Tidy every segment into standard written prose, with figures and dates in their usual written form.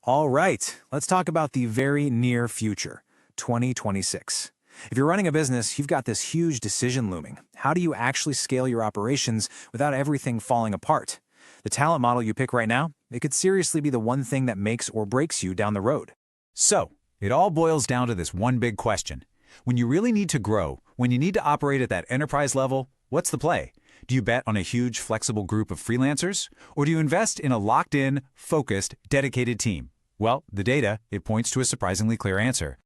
All right, let's talk about the very near future, 2026. If you're running a business, you've got this huge decision looming. How do you actually scale your operations without everything falling apart? The talent model you pick right now, it could seriously be the one thing that makes or breaks you down the road. So, it all boils down to this one big question. When you really need to grow, when you need to operate at that enterprise level, what's the play? Do you bet on a huge, flexible group of freelancers? Or do you invest in a locked-in, focused, dedicated team? Well, the data, it points to a surprisingly clear answer.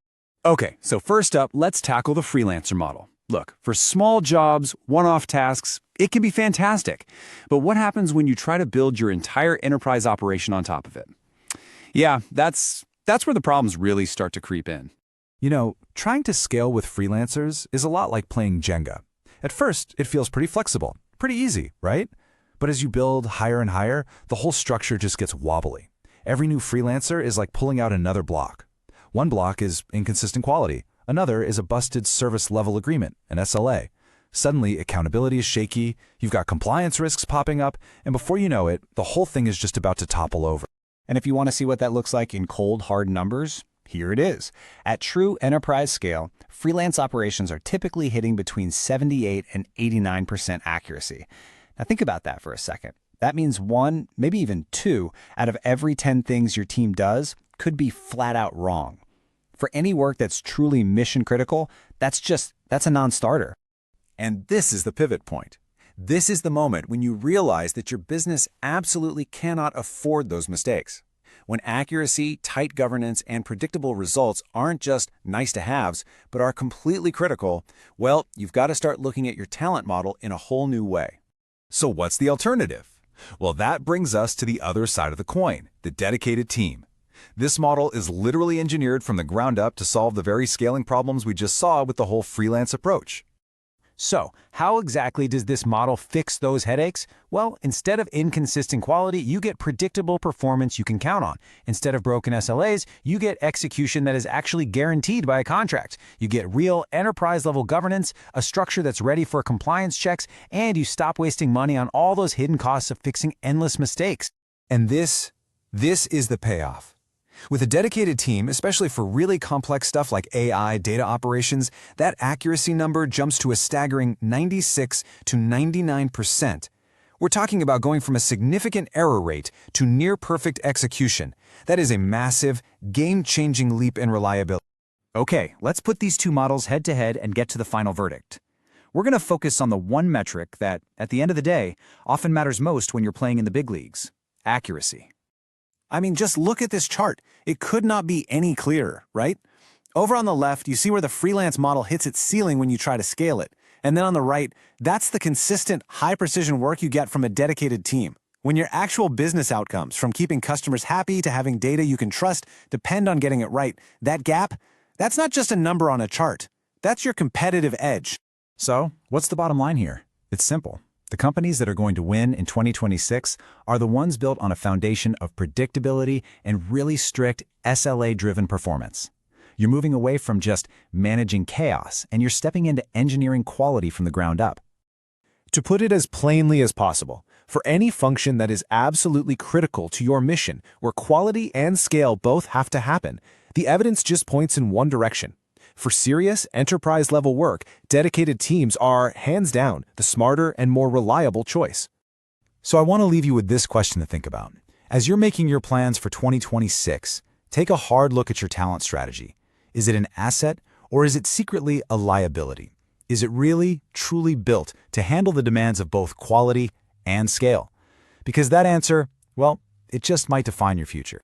Okay, so first up, let's tackle the freelancer model. Look, for small jobs, one-off tasks, it can be fantastic. But what happens when you try to build your entire enterprise operation on top of it? Yeah, that's where the problems really start to creep in. You know, trying to scale with freelancers is a lot like playing Jenga. At first, it feels pretty flexible, pretty easy, right? But as you build higher and higher, the whole structure just gets wobbly. Every new freelancer is like pulling out another block. One block is inconsistent quality. Another is a busted service level agreement, an SLA. Suddenly, accountability is shaky, you've got compliance risks popping up, and before you know it, the whole thing is just about to topple over. And if you want to see what that looks like in cold, hard numbers, here it is. At true enterprise scale, freelance operations are typically hitting between 78 and 89% accuracy. Now think about that for a second. That means one, maybe even two, out of every 10 things your team does could be flat out wrong. For any work that's truly mission critical, that's a non-starter. And this is the pivot point. This is the moment when you realize that your business absolutely cannot afford those mistakes. When accuracy, tight governance, and predictable results aren't just nice-to-haves, but are completely critical, well, you've got to start looking at your talent model in a whole new way. So what's the alternative? Well, that brings us to the other side of the coin, the dedicated team. This model is literally engineered from the ground up to solve the very scaling problems we just saw with the whole freelance approach. So, how exactly does this model fix those headaches? Well, instead of inconsistent quality, you get predictable performance you can count on. Instead of broken SLAs, you get execution that is actually guaranteed by a contract. You get real enterprise-level governance, a structure that's ready for compliance checks, and you stop wasting money on all those hidden costs of fixing endless mistakes. And this is the payoff. With a dedicated team, especially for really complex stuff like AI data operations, that accuracy number jumps to a staggering 96 to 99%. We're talking about going from a significant error rate to near-perfect execution. That is a massive, game-changing leap in reliability. Okay, let's put these two models head-to-head and get to the final verdict. We're going to focus on the one metric that, at the end of the day, often matters most when you're playing in the big leagues: accuracy. I mean, just look at this chart. It could not be any clearer, right? Over on the left, you see where the freelance model hits its ceiling when you try to scale it. And then on the right, that's the consistent, high-precision work you get from a dedicated team. When your actual business outcomes, from keeping customers happy to having data you can trust, depend on getting it right, that gap, that's not just a number on a chart. That's your competitive edge. So, what's the bottom line here? It's simple. The companies that are going to win in 2026 are the ones built on a foundation of predictability and really strict SLA-driven performance. You're moving away from just managing chaos, and you're stepping into engineering quality from the ground up. To put it as plainly as possible, for any function that is absolutely critical to your mission, where quality and scale both have to happen, the evidence just points in one direction. For serious, enterprise-level work, dedicated teams are, hands down, the smarter and more reliable choice. So I want to leave you with this question to think about. As you're making your plans for 2026, take a hard look at your talent strategy. Is it an asset, or is it secretly a liability? Is it really, truly built to handle the demands of both quality and scale? Because that answer, well, it just might define your future.